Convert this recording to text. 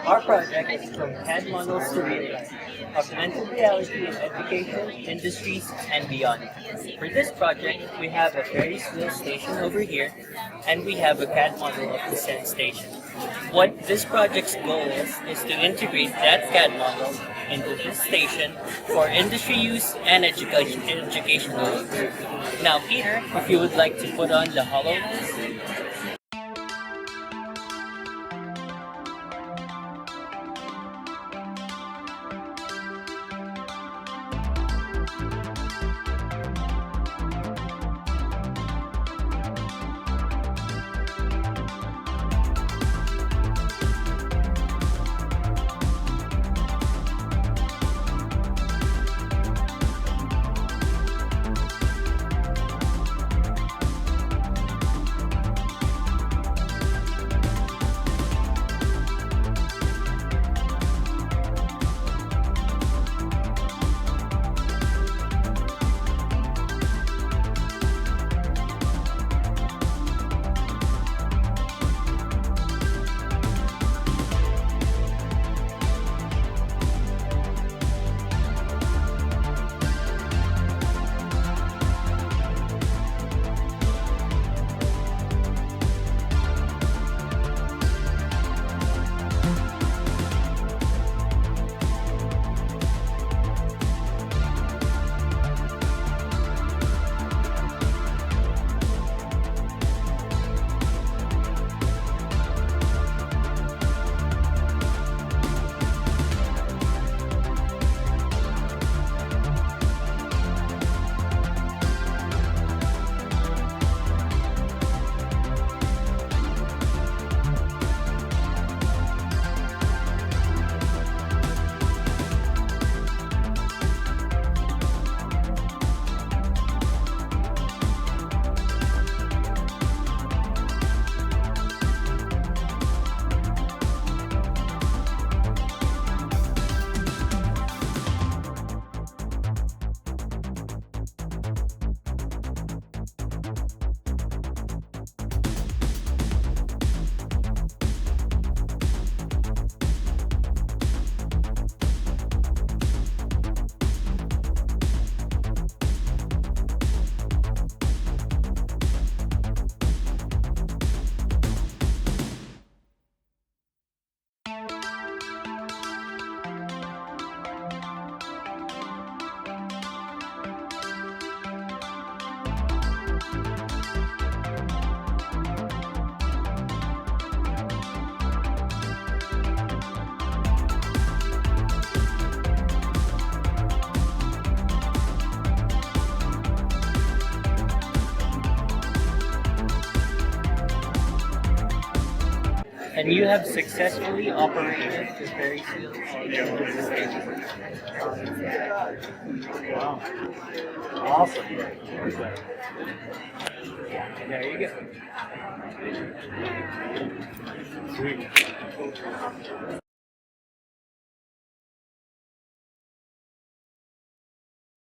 Our project is from CAD models to real life, augmented reality in education, industries, and beyond. For this project, we have a Ferris wheel station over here, and we have a CAD model of the same station. What this project's goal is to integrate that CAD model into this station for industry use and educational use. Now, Peter, if you would like to put on the HoloLens. And you have successfully operated the Ferris wheel. Wow. Awesome. There you go. Sweet.